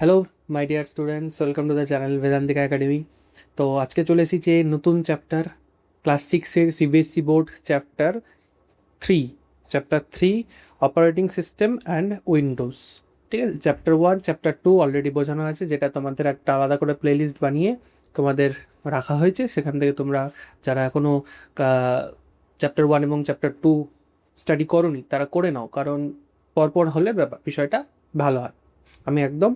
Hello my dear students, welcome to the channel Vedantika academy. তো আজকে চলে এসেছি নতুন চ্যাপ্টার, ক্লাস সিক্সের CBSE board chapter three operating system and Windows. ঠিক আছে, chapter one chapter two already বোঝানো আছে, যেটা তোমাদের একটা আলাদা করে প্লেলিস্ট বানিয়ে তোমাদের রাখা হয়েছে। সেখান থেকে তোমরা যারা এখনও চ্যাপ্টার ওয়ান এবং চ্যাপ্টার টু স্টাডি করোনি তারা করে নাও, কারণ পরপর হলে বিষয়টা ভালো হয়। আমি একদম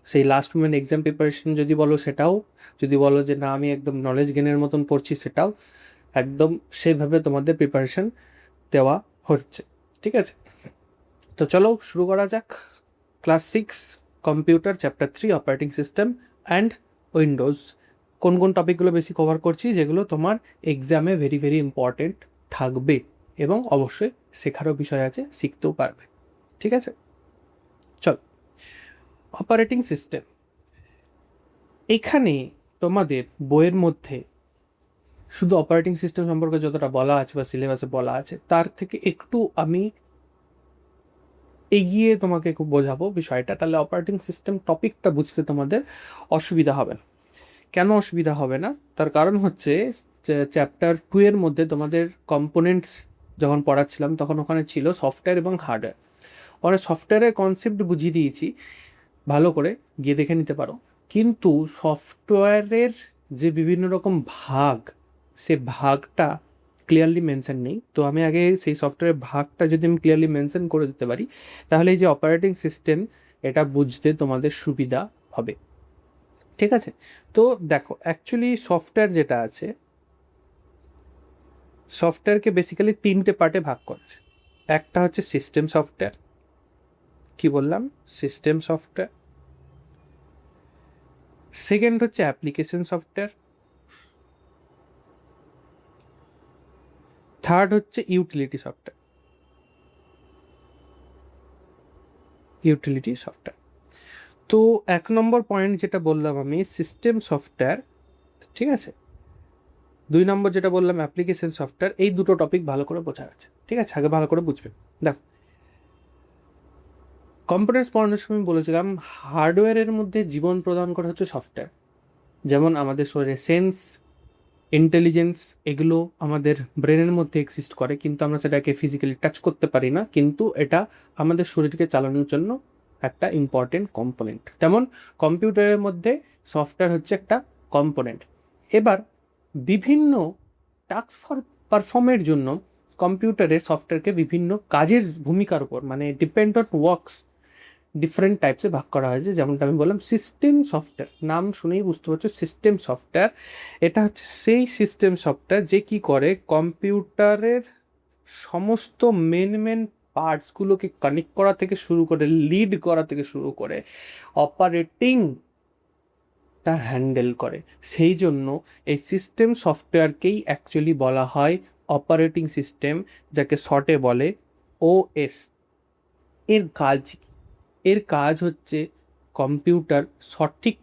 সেই লাস্ট মোমেন্ট এক্সাম প্রিপারেশন যদি বলো সেটাও, যদি বলো যে না আমি একদম নলেজ গেনের মতন পড়ছি সেটাও, একদম সেভাবে তোমাদের প্রিপারেশন দেওয়া হচ্ছে। ঠিক আছে, তো চলো শুরু করা যাক। Class six computer chapter three operating system and Windows. কোন কোন টপিকগুলো বেশি কভার করছি, যেগুলো তোমার এক্সামে ভেরি ভেরি ইম্পর্টেন্ট থাকবে এবং অবশ্যই শেখারও বিষয় আছে, শিখতেও পারবে। ঠিক আছে, চলো। অপারেটিং সিস্টেম, এখানে তোমাদের বইয়ের মধ্যে শুধু অপারেটিং সিস্টেম সম্পর্কে যতটা বলা আছে বা সিলেবাসে বলা আছে, তার থেকে একটু আমি এগিয়ে তোমাকে বোঝাবো বিষয়টা, তাহলে অপারেটিং সিস্টেম টপিকটা বুঝতে তোমাদের অসুবিধা হবে না। কেন অসুবিধা হবে না, তার কারণ হচ্ছে চ্যাপ্টার টু এর মধ্যে তোমাদের কম্পোনেন্টস যখন পড়াচ্ছিলাম তখন ওখানে ছিল সফটওয়্যার এবং হার্ডওয়্যার। ওখানে সফটওয়্যারের কনসেপ্ট বুঝিয়ে দিয়েছি, ভালো করে গিয়ে দেখে নিতে পারো। কিন্তু সফটওয়্যারের যে বিভিন্ন রকম ভাগ, সে ভাগটা ক্লিয়ারলি মেনশন নেই। তো আমি আগে সেই সফটওয়্যারের ভাগটা যদি আমি ক্লিয়ারলি মেনশন করে দিতে পারি, তাহলে এই যে অপারেটিং সিস্টেম, এটা বুঝতে তোমাদের সুবিধা হবে। ঠিক আছে, তো দেখো অ্যাকচুয়ালি সফটওয়্যার যেটা আছে, সফটওয়্যারকে বেসিক্যালি তিনটে পার্টে ভাগ করছে। একটা হচ্ছে সিস্টেম সফটওয়্যার, কি বললাম, সিস্টেম সফটওয়্যার। সেকেন্ড হচ্ছে অ্যাপ্লিকেশন সফটওয়্যার। থার্ড হচ্ছে ইউটিলিটি সফটওয়্যার। ইউটিলিটি সফটওয়্যার, তো এক নম্বর পয়েন্ট যেটা বললাম আমি সিস্টেম সফটওয়্যার, ঠিক আছে। দুই নম্বর যেটা বললাম অ্যাপ্লিকেশন সফটওয়্যার, এই দুটো টপিক ভালো করে বোঝা গেছে। ঠিক আছে, আগে ভালো করে বুঝবেন। দেখো, কম্পিউটার্স পড়ানোর সময় বলেছিলাম হার্ডওয়্যারের মধ্যে জীবন প্রদান করা হচ্ছে সফটওয়্যার। যেমন আমাদের শরীরে সেন্স, ইন্টেলিজেন্স, এগুলো আমাদের ব্রেনের মধ্যে এক্সিস্ট করে, কিন্তু আমরা সেটাকে ফিজিক্যালি টাচ করতে পারি না, কিন্তু এটা আমাদের শরীরকে চালানোর জন্য একটা ইম্পর্টেন্ট কম্পোনেন্ট। তেমন কম্পিউটারের মধ্যে সফটওয়্যার হচ্ছে একটা কম্পোনেন্ট। এবার বিভিন্ন টাস্ক পারফর্মের জন্য কম্পিউটারের সফটওয়্যারকে বিভিন্ন কাজের ভূমিকার উপর, মানে ডিপেন্ড অন ওয়ার্কস, ডিফারেন্ট টাইপসে ভাগ করা হয়েছে। যেমনটা আমি বললাম সিস্টেম সফটওয়্যার, নাম শুনেই বুঝতে পারছো সিস্টেম সফটওয়্যার। এটা হচ্ছে সেই সিস্টেম সফটওয়্যার যে কি করে কম্পিউটারের সমস্ত মেন পার্টসগুলোকে কানেক্ট করা থেকে শুরু করে, লিড করা থেকে শুরু করে, অপারেটিংটা হ্যান্ডেল করে। সেই জন্য এই সিস্টেম সফটওয়্যারকেই অ্যাকচুয়ালি বলা হয় অপারেটিং সিস্টেম, যাকে শর্টে বলে ওএস। এর কাজ কি? এর কাজ হচ্ছে কম্পিউটার সঠিক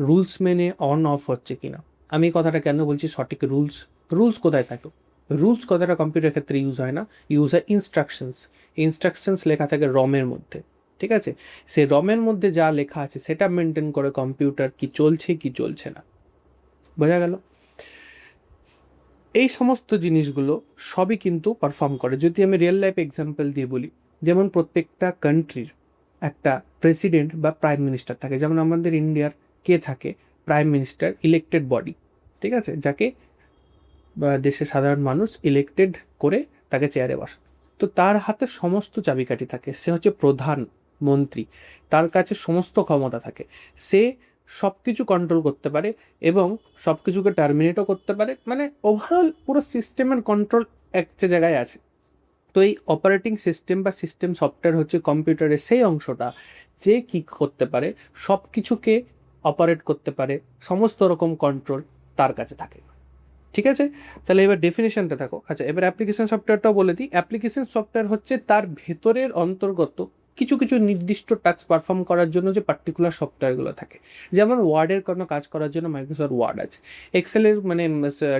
রুলস মেনে অন অফ হচ্ছে কিনা। আমি এই কথাটা কেন বলছি সঠিক রুলস, রুলস কোথায় থাকে? রুলস কথাটা কম্পিউটার ক্ষেত্রে ইউজ হয় না, ইউজ হয় ইনস্ট্রাকশনস। ইনস্ট্রাকশনস লেখা থাকে রমের মধ্যে। ঠিক আছে, সেই রমের মধ্যে যা লেখা আছে সেটা মেনটেন করে কম্পিউটার কি চলছে কি চলছে না। বোঝা গেল? এই সমস্ত জিনিসগুলো সবই কিন্তু পারফর্ম করে। যদি আমি রিয়েল লাইফ এক্সাম্পল দিয়ে বলি, যেমন প্রত্যেকটা কান্ট্রির একটা প্রেসিডেন্ট বা প্রাইম মিনিস্টার থাকে। যেমন আমাদের ইন্ডিয়ার কে থাকে? Prime minister, elected body. ঠিক আছে, যাকে দেশের সাধারণ মানুষ ইলেক্টেড করে তাকে চেয়ারে বসে। তো তার হাতে সমস্ত চাবিকাঠি থাকে, সে হচ্ছে প্রধান মন্ত্রী, তার কাছে সমস্ত ক্ষমতা থাকে। সে সব কিছু কন্ট্রোল করতে পারে এবং সব কিছুকে টার্মিনেটও করতে পারে, মানে ওভারঅল পুরো সিস্টেমের কন্ট্রোল একটা জায়গায় আছে। তো এই অপারেটিং সিস্টেম বা সিস্টেম সফটওয়্যার হচ্ছে কম্পিউটারের সেই অংশটা যে কী করতে পারে, সব কিছুকে অপারেট করতে পারে, সমস্ত রকম কন্ট্রোল তার কাছে থাকে। ঠিক আছে, তাহলে এবার ডেফিনেশনটা থাকো। আচ্ছা, এবার অ্যাপ্লিকেশন সফটওয়্যারটাও বলে দিই। অ্যাপ্লিকেশন সফটওয়্যার হচ্ছে তার ভেতরের অন্তর্গত কিছু কিছু নির্দিষ্ট টাস্ক পারফর্ম করার জন্য যে পার্টিকুলার সফটওয়্যারগুলো থাকে। যেমন ওয়ার্ডের কোনো কাজ করার জন্য মাইক্রোসফট ওয়ার্ড আছে, এক্সেলের মানে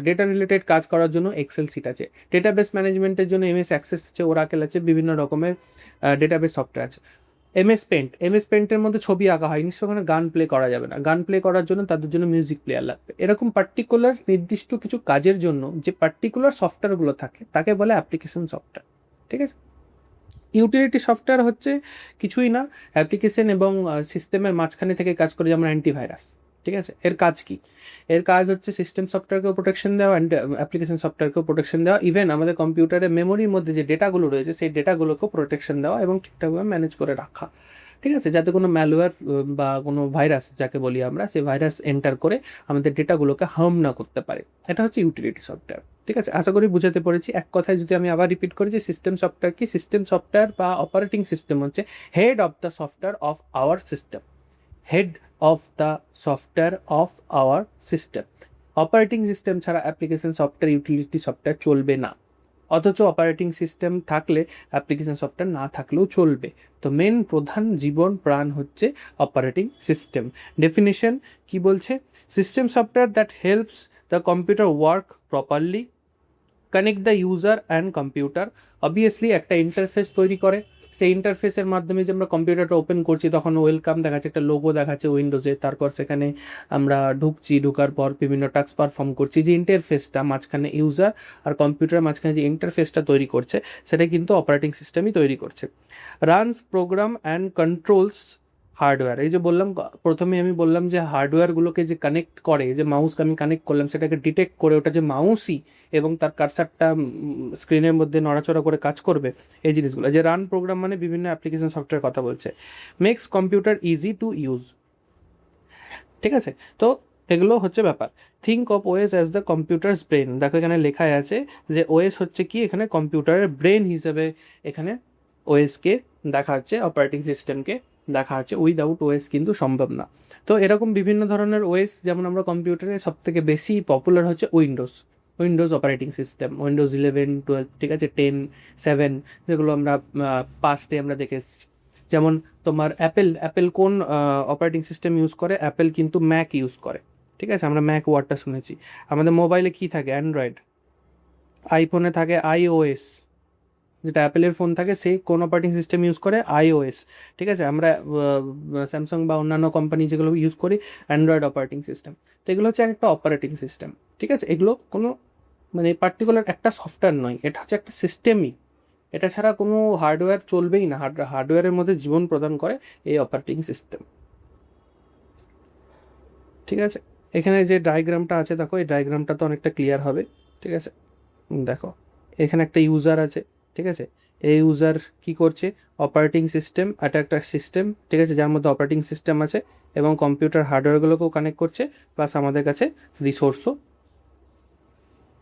ডেটা রিলেটেড কাজ করার জন্য এক্সেল সিট আছে, ডেটাবেস ম্যানেজমেন্টের জন্য এমএস অ্যাক্সেস আছে, ওরাকেল আছে, বিভিন্ন রকমের ডেটাবেস সফটওয়্যার আছে। এমএস পেন্টের মধ্যে ছবি আঁকা হয়, নিশ্চয় ওখানে গান প্লে করা যাবে না। গান প্লে করার জন্য তাদের জন্য মিউজিক প্লেয়ার লাগবে। এরকম পার্টিকুলার নির্দিষ্ট কিছু কাজের জন্য যে পার্টিকুলার সফটওয়্যারগুলো থাকে তাকে বলে অ্যাপ্লিকেশন সফটওয়্যার। ঠিক আছে, ইউটিলিটি সফটওয়্যার হচ্ছে কিছুই না, অ্যাপ্লিকেশন এবং সিস্টেমের মাঝখানে থেকে কাজ করে, যেমন অ্যান্টিভাইরাস। ঠিক আছে, এর কাজ কি? এর কাজ হচ্ছে সিস্টেম সফটওয়্যারকেও প্রোটেকশন দেওয়া, অ্যান্ড অ্যাপ্লিকেশন সফটওয়্যারকেও প্রোটেকশন দেওয়া, ইভেন আমাদের কম্পিউটারের মেমোরির মধ্যে যে ডেটাগুলো রয়েছে সেই ডেটাগুলোকেও প্রোটেকশন দেওয়া এবং ঠিকঠাকভাবে ম্যানেজ করে রাখা। ঠিক আছে, যাতে কোনো ম্যালওয়্যার বা কোনো ভাইরাস যাকে বলি আমরা, সেই ভাইরাস এন্টার করে আমাদের ডেটাগুলোকে হার্ম না করতে পারে। এটা হচ্ছে ইউটিলিটি সফটওয়্যার। ঠিক আছে, আশা করি বুঝাতে পেরেছি। এক কথায় যদি আমি আবার রিপিট করি যে সিস্টেম সফটওয়্যার কি, সিস্টেম সফটওয়্যার বা অপারেটিং সিস্টেম হচ্ছে head of the software of our system, head of the software of our system. Operating system ছাড়া অ্যাপ্লিকেশন সফটওয়্যার, ইউটিলিটি সফটওয়্যার চলবে না। অথচ অপারেটিং সিস্টেম থাকলে অ্যাপ্লিকেশন সফটওয়্যার না থাকলেও চলবে। তো মেন প্রধান জীবন প্রাণ হচ্ছে অপারেটিং সিস্টেম। ডেফিনেশন কি বলছে? System software that helps the computer work properly, connect the user and computer. Obviously একটা ইন্টারফেস তৈরি করে, সেই ইন্টারফেসের মাধ্যমে যে আমরা কম্পিউটারটা ওপেন করছি তখন ওয়েলকাম দেখাচ্ছে, একটা লোগো দেখাচ্ছে উইন্ডোজে, তারপর সেখানে আমরা ঢুকছি, ঢোকার পর বিভিন্ন টাস্ক পারফর্ম করছি। যে ইন্টারফেসটা মাঝখানে ইউজার আর কম্পিউটার মাঝখানে যে ইন্টারফেসটা তৈরি করছে সেটা কিন্তু অপারেটিং সিস্টেমই তৈরি করছে। Runs program and controls hardware. এই যে বললাম, প্রথমে আমি বললাম যে হার্ডওয়্যারগুলোকে যে কানেক্ট করে, যে মাউসকে আমি কানেক্ট করলাম সেটাকে ডিটেক্ট করে ওটা যে মাউসই এবং তার কার্সারটা স্ক্রিনের মধ্যে নড়াচড়া করে কাজ করবে, এই জিনিসগুলো। যে রান প্রোগ্রাম মানে বিভিন্ন অ্যাপ্লিকেশন সফটওয়্যার কথা বলছে। Makes computer easy to use. ঠিক আছে, তো এগুলো হচ্ছে ব্যাপার। Think of OS as the computer's brain. দেখো এখানে লেখাই আছে যে ওএস হচ্ছে কি, এখানে কম্পিউটারের ব্রেন হিসেবে এখানে ওএসকে দেখা হচ্ছে, অপারেটিং সিস্টেমকে দেখা হচ্ছে। উইদাউট ওএস কিন্তু সম্ভব না। তো এরকম বিভিন্ন ধরনের ওএস, যেমন আমরা কম্পিউটারে সবথেকে বেশি পপুলার হচ্ছে উইন্ডোজ অপারেটিং সিস্টেম, উইন্ডোজ 11, 12, ঠিক আছে, 10, 7, যেগুলো আমরা পাস্টে আমরা দেখেছি। যেমন তোমার অ্যাপেল কোন অপারেটিং সিস্টেম ইউজ করে? অ্যাপেল কিন্তু ম্যাক ইউজ করে। ঠিক আছে, আমরা ম্যাক ওয়ার্ডটা শুনেছি। আমাদের মোবাইলে কি থাকে? অ্যান্ড্রয়েড। আইফোনে থাকে আইওএস, যেটা অ্যাপেলের ফোন থাকে সেই কোন অপারেটিং সিস্টেম ইউজ করে? আইওএস। ঠিক আছে, আমরা স্যামসাং বা অন্যান্য কোম্পানি যেগুলো ইউজ করি অ্যান্ড্রয়েড অপারেটিং সিস্টেম। তো এগুলো হচ্ছে একটা অপারেটিং সিস্টেম। ঠিক আছে, এগুলো কোনো মানে পার্টিকুলার একটা সফটওয়্যার নয়, এটা হচ্ছে একটা সিস্টেমই। এটা ছাড়া কোনো হার্ডওয়্যার চলবেই না। হার্ডওয়্যারের মধ্যে জীবন প্রদান করে এই অপারেটিং সিস্টেম। ঠিক আছে, এখানে যে ডায়াগ্রামটা আছে দেখো, এই ডায়াগ্রামটা তো অনেকটা ক্লিয়ার হবে। ঠিক আছে, দেখো এখানে একটা ইউজার আছে। ঠিক আছে, এই ইউজার কি করছে? অপারেটিং সিস্টেম, এটা একটা সিস্টেম, ঠিক আছে, যার মধ্যে অপারেটিং সিস্টেম আছে এবং কম্পিউটার হার্ডওয়্যারগুলোকেও কানেক্ট করছে, প্লাস আমাদের কাছে রিসোর্সও,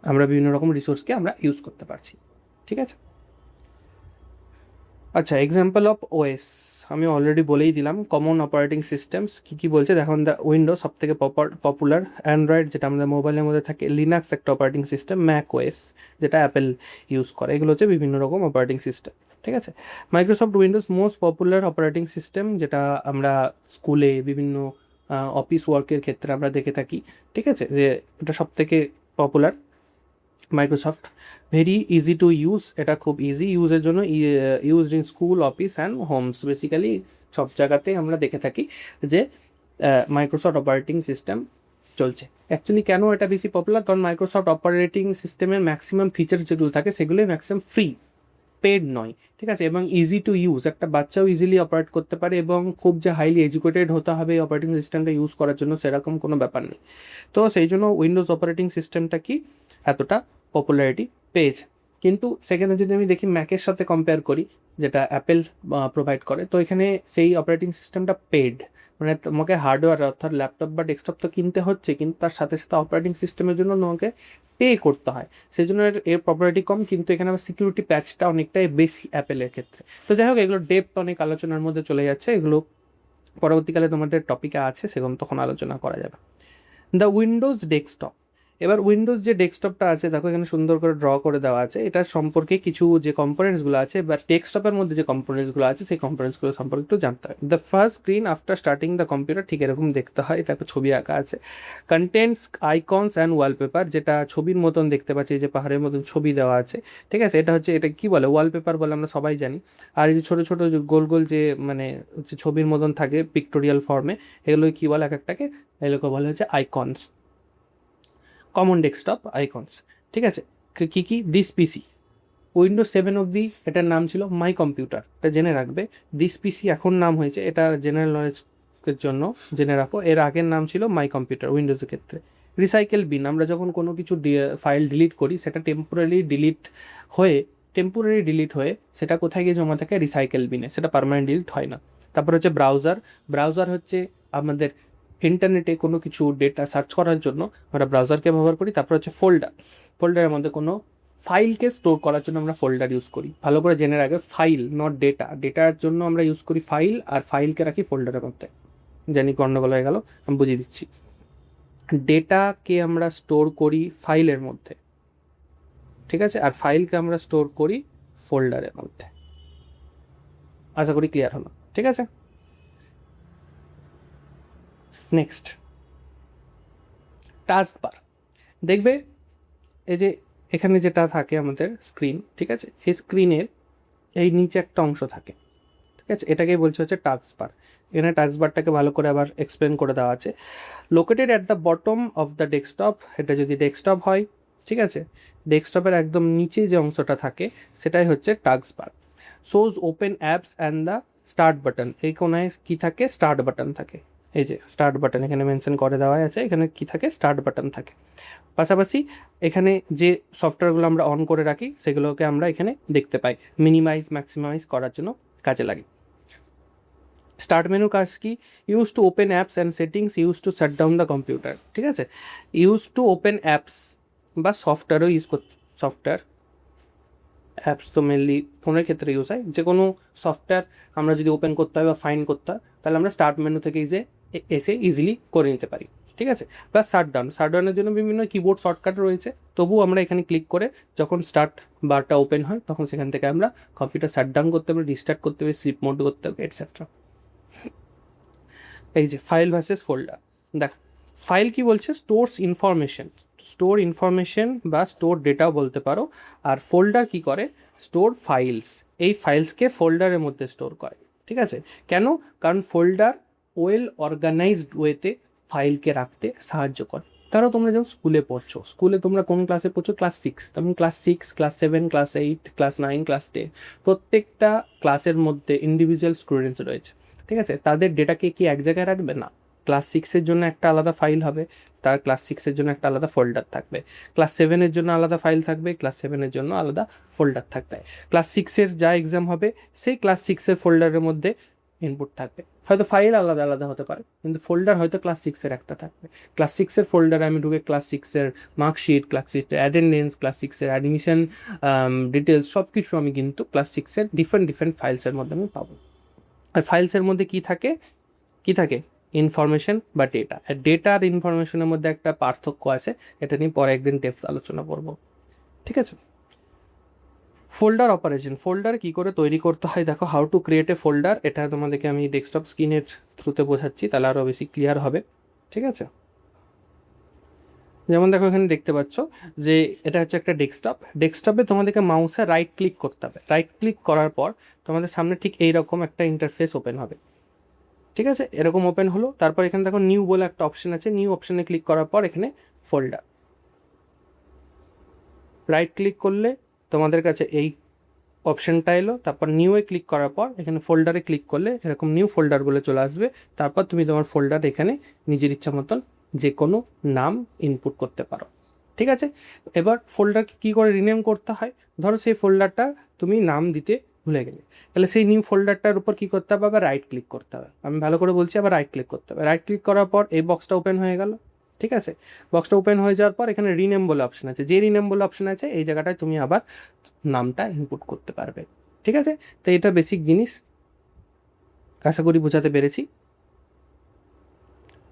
আমরা বিভিন্ন রকম রিসোর্সকে আমরা ইউজ করতে পারছি। ঠিক আছে, আচ্ছা, এক্সাম্পল অফ ওএস আমি অলরেডি বলেই দিলাম। কমন অপারেটিং সিস্টেমস কী কী বলছে দেখুন। দ্য উইন্ডোজ সব থেকে পপুলার, অ্যান্ড্রয়েড যেটা আমাদের মোবাইলের মধ্যে থাকে, লিনাক্স একটা অপারেটিং সিস্টেম, ম্যাক ওএস যেটা অ্যাপেল ইউজ করে। এগুলো হচ্ছে বিভিন্ন রকম অপারেটিং সিস্টেম। ঠিক আছে, Microsoft Windows most popular operating system, যেটা আমরা স্কুলে বিভিন্ন অফিস ওয়ার্কের ক্ষেত্রে আমরা দেখে থাকি। ঠিক আছে, যে এটা সব থেকে popular Microsoft. Very easy to use, এটা খুব ইজি ইউজের জন্য, used in school, office and Holmes. Basically সব জায়গাতেই আমরা দেখে থাকি যে মাইক্রোসফট অপারেটিং সিস্টেম চলছে। অ্যাকচুয়ালি কেন এটা বেশি পপুলার? কারণ মাইক্রোসফট অপারেটিং সিস্টেমের ম্যাক্সিমাম ফিচার্স যেগুলো থাকে সেগুলোই ম্যাক্সিমাম ফ্রি, পেড নয়। ঠিক আছে, এবং ইজি টু ইউজ, একটা বাচ্চাও ইজিলি অপারেট করতে পারে এবং খুব যে হাইলি এডুকেটেড হতে হবে এই অপারেটিং সিস্টেমটা ইউজ করার জন্য সেরকম কোনো ব্যাপার নেই। তো সেই জন্য উইন্ডোজ অপারেটিং সিস্টেমটা কি এতটা পপুলারিটি পেয়েছে। কিন্তু সেখানে যদি আমি দেখি ম্যাকের সাথে কম্পেয়ার করি, যেটা অ্যাপেল প্রোভাইড করে, তো এখানে সেই অপারেটিং সিস্টেমটা পেড, মানে তোমাকে হার্ডওয়্যার অর্থাৎ ল্যাপটপ বা ডেস্কটপ তো কিনতে হচ্ছে, কিন্তু তার সাথে সাথে অপারেটিং সিস্টেমের জন্য তোমাকে পে করতে হয়। সেই জন্য এর পপুলারিটি কম, কিন্তু এখানে আবার সিকিউরিটি প্যাচটা অনেকটাই বেশি অ্যাপেলের ক্ষেত্রে। তো যাই হোক, এগুলো ডেপথ অনেক আলোচনার মধ্যে চলে যাচ্ছে, এগুলো পরবর্তীকালে তোমাদের টপিকে আছে, সেরকম তখন আলোচনা করা যাবে। দ্য উইন্ডোজ ডেস্কটপ, এবার উইন্ডোজ যে ডেস্কটপটা আছে দেখো এখানে সুন্দর করে ড্র করে দেওয়া আছে, এটার সম্পর্কে কিছু যে কম্পোনেন্টসগুলো আছে বা ডেস্কটপের মধ্যে যে কম্পোনেন্টসগুলো আছে সেই কম্পোনেন্টসগুলো সম্পর্কে একটু জানতে হয়। The first screen after starting the computer, ঠিক এরকম দেখতে হয়, তারপর ছবি আঁকা আছে। কন্টেন্টস আইকনস অ্যান্ড ওয়ালপেপার, যেটা ছবির মতন দেখতে পাচ্ছি, যে পাহাড়ের মতন ছবি দেওয়া আছে, ঠিক আছে, এটা হচ্ছে, এটা কি বলে, ওয়ালপেপার বলে আমরা সবাই জানি। আর এই যে ছোটো ছোটো যে গোল গোল যে মানে হচ্ছে ছবির মতন থাকে পিক্টোরিয়াল ফর্মে, এগুলোকে কী বলে এক একটাকে, এগুলোকে বলে হচ্ছে আইকনস, কমন ডেস্কটপ আইকনস, ঠিক আছে। কী কী, দিস পিসি, উইন্ডোজ 7 অবধি এটার নাম ছিল মাই কম্পিউটার, এটা জেনে রাখবে। দিস পিসি এখন নাম হয়েছে, এটা জেনারেল নলেজের জন্য জেনে রাখো, এর আগের নাম ছিল মাই কম্পিউটার উইন্ডোজের ক্ষেত্রে। রিসাইকেল বিন, আমরা যখন কোনো কিছু ফাইল ডিলিট করি সেটা টেম্পোরারি ডিলিট হয়ে সেটা কোথায় গিয়ে জমা থাকে, রিসাইকেল বিনে, সেটা পার্মানেন্ট ডিলিট হয় না। তারপর হচ্ছে ব্রাউজার, ব্রাউজার হচ্ছে আমাদের ইন্টারনেটে কোনো কিছু ডেটা সার্চ করার জন্য আমরা ব্রাউজারকে ব্যবহার করি। তারপর হচ্ছে ফোল্ডার, ফোল্ডারের মধ্যে কোনো ফাইলকে স্টোর করার জন্য আমরা ফোল্ডার ইউজ করি। ভালো করে জেনে রাখবে, ফাইল নট ডেটা, ডেটার জন্য আমরা ইউজ করি ফাইল, আর ফাইলকে রাখি ফোল্ডারের মধ্যে। জানি গন্ডগোল হয়ে গেল, আমি বুঝিয়ে দিচ্ছি। ডেটাকে আমরা স্টোর করি ফাইলের মধ্যে, ঠিক আছে, আর ফাইলকে আমরা স্টোর করি ফোল্ডারের মধ্যে। আশা করি ক্লিয়ার হলো, ঠিক আছে। নেক্সট, টাস্ক বার। দেখবে এই যে এখানে যেটা থাকে আমাদের স্ক্রিন, ঠিক আছে, এই স্ক্রিনের এই নিচে একটা অংশ থাকে, ঠিক আছে, এটাকেই বলছে হচ্ছে টাস্ক বার। এখানে টাস্ক বারটাকে ভালো করে আবার এক্সপ্লেন করে দেওয়া আছে। Located at the bottom of the desktop, এটা যদি ডেস্কটপ হয়, ঠিক আছে, ডেস্কটপের একদম নিচে যে অংশটা থাকে সেটাই হচ্ছে task bar. Shows open apps and the start button, এই কোনায় কী থাকে, স্টার্ট বাটন থাকে, এই যে স্টার্ট বাটন এখানে মেনশন করে দেওয়া আছে, এখানে কী থাকে, স্টার্ট বাটন থাকে। পাশাপাশি এখানে যে সফটওয়্যারগুলো আমরা অন করে রাখি সেগুলোকে আমরা এখানে দেখতে পাই, মিনিমাইজ ম্যাক্সিমাইজ করার জন্য কাজে লাগে। স্টার্ট মেনু কাজ কি, use to open apps and settings, use to shut down the computer, ঠিক আছে। ইউজ টু ওপেন অ্যাপস বা সফটওয়্যারও ইউজ করতে, সফটওয়্যার অ্যাপস তো মেনলি ফোনের ক্ষেত্রে ইউজ হয়, যে কোনো সফটওয়্যার আমরা যদি ওপেন করতে হয় বা ফাইন্ড করতে হয় তাহলে আমরা স্টার্ট মেনু থেকে এসে ইজিলি করে নিতে পারি, ঠিক আছে। প্লাস শাটডাউনের জন্য বিভিন্ন কিবোর্ড শর্টকাট রয়েছে, তবুও আমরা এখানে ক্লিক করে যখন স্টার্ট বারটা ওপেন হয় তখন সেখান থেকে আমরা কম্পিউটার শাটডাউন করতে পারি, রিস্টার্ট করতে পারি, স্লিপ মোড করতে পারি, এটসেট্রা। এই যে ফাইল ভার্সেস ফোল্ডার, দেখ ফাইল কি বলছে, স্টোরস ইনফরমেশন, স্টোর ইনফরমেশন বা স্টোর ডেটাও বলতে পারো। আর ফোল্ডার কি করে, স্টোর ফাইলস, এই ফাইলসকে ফোল্ডারের মধ্যে স্টোর করে, ঠিক আছে। কেন, কারণ ফোল্ডার ওয়েল অর্গানাইজড ওয়েতে ফাইলকে রাখতে সাহায্য করে। ধরো তোমরা যখন স্কুলে পড়ছো, স্কুলে তোমরা কোন ক্লাসে পড়ছো, ক্লাস 6, তখন class 6, class 7, class 8, class 9, class 10, প্রত্যেকটা ক্লাসের মধ্যে ইন্ডিভিজুয়াল স্টুডেন্টস রয়েছে, ঠিক আছে। তাদের ডেটাকে কি এক জায়গায় রাখবে না, ক্লাস 6-এর জন্য একটা আলাদা ফাইল হবে, তার ক্লাস 6-এর জন্য একটা আলাদা ফোল্ডার থাকবে, ক্লাস 7-এর জন্য আলাদা ফাইল থাকবে, ক্লাস 7-এর জন্য আলাদা ফোল্ডার থাকবে। ক্লাস 6-এর যা এক্সাম হবে সেই ক্লাস 6-এর ফোল্ডারের মধ্যে ইনপুট থাকবে। হয়তো ফাইল আলাদা আলাদা হতে পারে কিন্তু ফোল্ডার হয়তো ক্লাস 6-এর একটা থাকবে। ক্লাস 6-এর ফোল্ডারে আমি ঢুকে ক্লাস 6-এর মার্কশিট, ক্লাস 6-এর অ্যাটেন্ডেন্স, ক্লাস 6-এর অ্যাডমিশন ডিটেলস সব কিছু আমি কিন্তু ক্লাস 6-এর ডিফারেন্ট ফাইলসের মধ্যে আমি পাবো। আর ফাইলসের মধ্যে কি থাকে, ইনফরমেশন বা ডেটা। আর ডেটা আর ইনফরমেশনের মধ্যে একটা পার্থক্য আছে, এটা নিয়ে পরে একদিন ডেপথ আলোচনা করব, ঠিক আছে। ফোল্ডার অপারেশন, ফোল্ডার কি করে তৈরি করতে হয় দেখো, how to create a folder, এটা তোমাদেরকে আমি ডেস্কটপ স্ক্রিনের থ্রুতে বোঝাচ্ছি, তাহলে আরও বেশি ক্লিয়ার হবে, ঠিক আছে। যেমন দেখো এখানে দেখতে পাচ্ছ যে এটা হচ্ছে একটা ডেস্কটপে তোমাদেরকে মাউসে রাইট ক্লিক করতে হবে। রাইট ক্লিক করার পর তোমাদের সামনে ঠিক এইরকম একটা ইন্টারফেস ওপেন হবে, ঠিক আছে, এরকম ওপেন হলো। তারপর এখানে দেখো নিউ বলে একটা অপশন আছে, নিউ অপশানে ক্লিক করার পর এখানে ফোল্ডার, রাইট ক্লিক করলে তোমাদের কাছে এই অপশানটা এলো। তারপর নিউয়ে ক্লিক করার পর এখানে ফোল্ডারে ক্লিক করলে এরকম নিউ ফোল্ডারগুলো চলে আসবে। তারপর তুমি তোমার ফোল্ডার এখানে নিজের ইচ্ছা মতন যে কোনো নাম ইনপুট করতে পারো, ঠিক আছে। এবার ফোল্ডারকে কী করে রিনেম করতে হয়, ধরো সেই ফোল্ডারটা তুমি নাম দিতে ভুলে গেলে, তাহলে সেই নিউ ফোল্ডারটার উপর কী করতে হবে, আবার রাইট ক্লিক করতে হবে। আমি ভালো করে বলছি, আবার রাইট ক্লিক করতে হবে। রাইট ক্লিক করার পর এই বক্সটা ওপেন হয়ে গেল, ঠিক আছে। বক্সটা ওপেন হয়ে যাওয়ার পর এখানে রিনেম বলে অপশন আছে, যে রিনেম বলে অপশন আছে এই জায়গাটায় তুমি আবার নামটা ইনপুট করতে পারবে, ঠিক আছে। তো এটা বেসিক জিনিস, আশা করি বোঝাতে পেরেছি।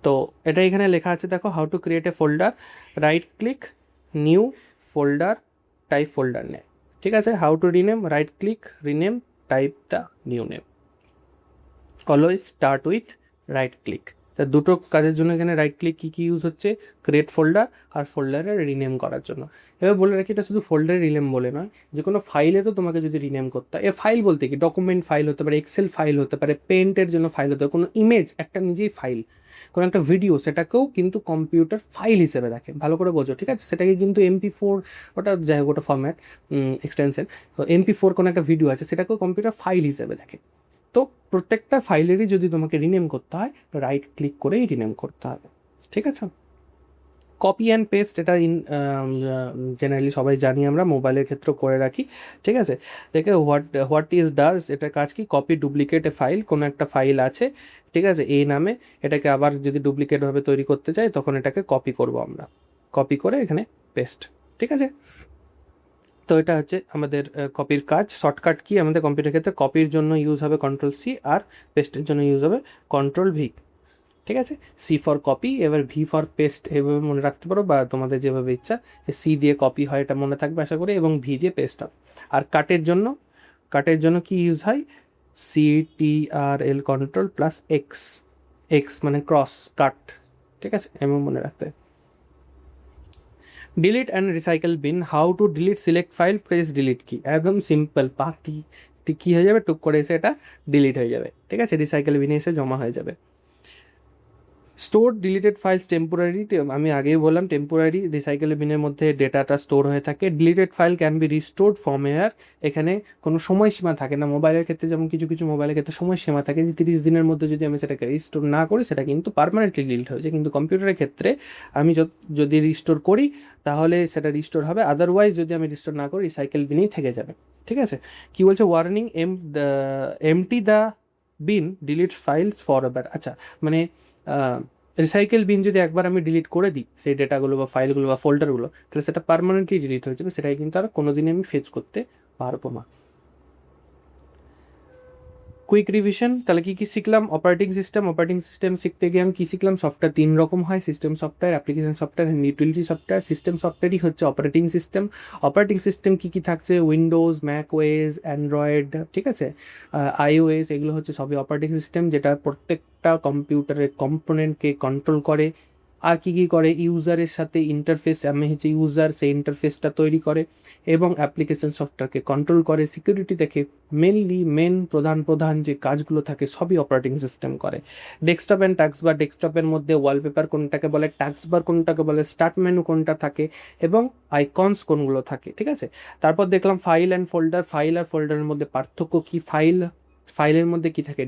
তো এটা এখানে লেখা আছে দেখো, how to create a folder, right click, new folder, type folder name. ঠিক আছে, how to rename, right click, rename, type the new name, always start with right click. তা দুটো কাজের জন্য এখানে রাইট ক্লিক কী কী ইউজ হচ্ছে, ক্রিয়েট ফোল্ডার আর ফোল্ডারে rename করার জন্য। এবার বলে রাখি, এটা শুধু ফোল্ডারে রিনেম বলে নয়, যে কোনো ফাইলে তো তোমাকে যদি রিনেম করতে হয়, ফাইল বলতে কি, ডকুমেন্ট ফাইল হতে পারে, এক্সেল ফাইল হতে পারে, পেন্টের জন্য ফাইল হতে পারে, কোনো ইমেজ একটা নিজেই ফাইল, কোনো একটা ভিডিও, সেটাকেও কিন্তু কম্পিউটার ফাইল হিসেবে দেখে, ভালো করে বোঝো। ঠিক আছে, সেটাকে কিন্তু MP4, ওটা যাই হোক, ওটা ফরম্যাট এক্সটেনশন, তো MP4 কোনো একটা ভিডিও আছে, সেটাকেও কম্পিউটার ফাইল হিসেবে দেখে। তো প্রত্যেকটা ফাইলেরই যদি তোমাকে রিনেম করতে হয়, রাইট ক্লিক করেই রিনেম করতে হবে। ঠিক আছে, কপি অ্যান্ড পেস্ট, এটা জেনারেলি সবাই জানি, আমরা মোবাইলের ক্ষেত্রে করে রাখি। ঠিক আছে, দেখে হোয়াট ইজ ডাজ, এটার কাজ কি, কপি ডুপ্লিকেট এ ফাইল, কোনো একটা ফাইল আছে, ঠিক আছে, এই নামে, এটাকে আবার যদি ডুপ্লিকেটভাবে তৈরি করতে চাই, তখন এটাকে কপি করব আমরা, কপি করে এখানে পেস্ট। ঠিক আছে, তো এটা হচ্ছে আমাদের কপির কাজ। শর্টকাট কি আমাদের কম্পিউটার ক্ষেত্রে, কপির জন্য ইউজ হবে Ctrl+C, আর পেস্টের জন্য ইউজ হবে Ctrl+V। ঠিক আছে, সি ফর কপি, এবার ভি ফর পেস্ট, এভাবে মনে রাখতে পারো, বা তোমাদের যেভাবে ইচ্ছা, যে সি দিয়ে কপি হয় এটা মনে থাকবে আশা করি, এবং ভি দিয়ে পেস্ট হবে। আর কাটের জন্য কি ইউজ হয়, CTRL Ctrl+X, এক্স মানে ক্রস কাট। ঠিক আছে, এমন মনে রাখতে হবে। Delete and recycle bin, how to delete, select file, press delete key, একদম সিম্পল, পাতি কী হয়ে যাবে, টুক করে এসে এটা ডিলিট হয়ে যাবে। ঠিক আছে, রিসাইকেল বিনে এসে জমা হয়ে যাবে। স্টোর ডিলিটেড ফাইলস টেম্পোরারি, আমি আগেই বললাম টেম্পোরারি রিসাইকেল বিনের মধ্যে ডেটাটা স্টোর হয়ে থাকে। Deleted file can be restored from air, এখানে কোনো সময়সীমা থাকে না। মোবাইলের ক্ষেত্রে যেমন কিছু কিছু মোবাইলের ক্ষেত্রে সময়সীমা থাকে, যে 30 দিনের মধ্যে যদি আমি সেটাকে রিস্টোর না করি, সেটা কিন্তু পারমানেন্টলি ডিলিট হয়েছে। কিন্তু কম্পিউটারের ক্ষেত্রে আমি যদি রিস্টোর করি, তাহলে সেটা রিস্টোর হবে, আদারওয়াইজ যদি আমি রিস্টোর না করি, রিসাইকেল বিনেই থেকে যাবে। ঠিক আছে, কি বলছে, warning, empty the bin, delete files forever এভার। আচ্ছা, মানে রিসাইকেল বিন যদি একবার আমি ডিলিট করে দিই সেই ডেটাগুলো বা ফাইলগুলো বা ফোল্ডারগুলো, তাহলে সেটা পারমানেন্টলি ডিলিট হয়ে যাবে, সেটাই কিন্তু আর কোনোদিনই আমি ফেচ করতে পারবো না। কুইক রিভিশন, তাহলে কী কী শিখলাম, অপারেটিং সিস্টেম শিখতে গিয়ে আমি কী শিখলাম, সফটওয়্যার 3 রকম হয়, system software, application software, utility software. System সফটওয়্যারই হচ্ছে অপারেটিং সিস্টেম কী কী থাকছে, উইন্ডোজ, ম্যাক ওএস, অ্যান্ড্রয়েড, ঠিক আছে, iOS, এগুলো হচ্ছে সবই অপারেটিং সিস্টেম, যেটা প্রত্যেকটা কম্পিউটারের কম্পোনেন্টকে কন্ট্রোল করে। আর কী কী করে, ইউজারের সাথে ইন্টারফেস, আমি হচ্ছে ইউজার, সেই ইন্টারফেসটা তৈরি করে, এবং অ্যাপ্লিকেশন সফটওয়্যারকে কন্ট্রোল করে। সিকিউরিটি থেকে মেন প্রধান যে কাজগুলো থাকে সবই অপারেটিং সিস্টেম করে। ডেস্কটপ অ্যান্ড টাস্কবার, ডেস্কটপের মধ্যে ওয়ালপেপার কোনটাকে বলে, টাস্কবার কোনটাকে বলে, স্টার্ট মেনু কোনটা থাকে, এবং আইকনস কোনগুলো থাকে। ঠিক আছে, তারপর দেখলাম ফাইল অ্যান্ড ফোল্ডার। ফাইল আর ফোল্ডারের মধ্যে পার্থক্য কি, ফাইলের মধ্যে কি থাকে,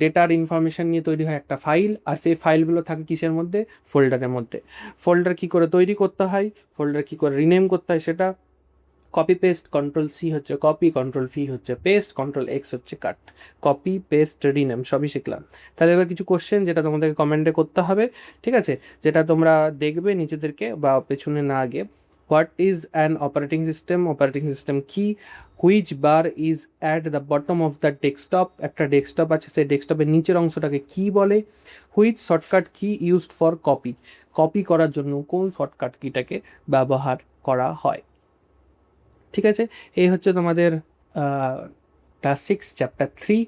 ডেটার ইনফরমেশন নিয়ে তৈরি হয় একটা ফাইল, আর সেই ফাইলগুলো থাকে কিসের মধ্যে, ফোল্ডারের মধ্যে। ফোল্ডার কি করে তৈরি করতে হয়, ফোল্ডার কি করে রিনেম করতে হয়, সেটা কপি পেস্ট, Ctrl+C হচ্ছে কপি, Ctrl+V হচ্ছে পেস্ট, Ctrl+X হচ্ছে কাট। কপি পেস্ট রিনেম সবই শিখলাম। তাহলে এবার কিছু কোশ্চেন যেটা তোমাদেরকে কমেন্টে করতে হবে, ঠিক আছে, যেটা তোমরা দেখবে নিজেদেরকে বা পেছনে না আগে। What is an operating system কি, which bar is at the bottom of the desktop, একটা ডেস্কটপ আছে, সেই ডেস্কটপের নিচের অংশটাকে কি বলে, which shortcut key used for copy করার জন্য কোন শর্টকাট কিটাকে ব্যবহার করা হয়। ঠিক আছে, এই হচ্ছে তোমাদের ক্লাস 6 চ্যাপ্টার 3।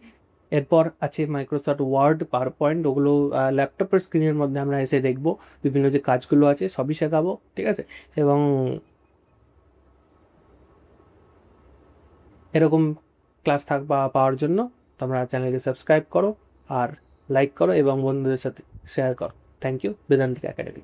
এরপর আছে মাইক্রোসফট ওয়ার্ড, পাওয়ার পয়েন্ট, ওগুলো ল্যাপটপের স্ক্রিনের মধ্যে আমরা এসে দেখবো, বিভিন্ন যে কাজগুলো আছে সবই শেখাবো। ঠিক আছে, এবং এরকম ক্লাস পাওয়ার জন্য তোমরা চ্যানেলকে সাবস্ক্রাইব করো, আর লাইক করো, এবং বন্ধুদের সাথে শেয়ার করো। Thank you, Vedantik academy.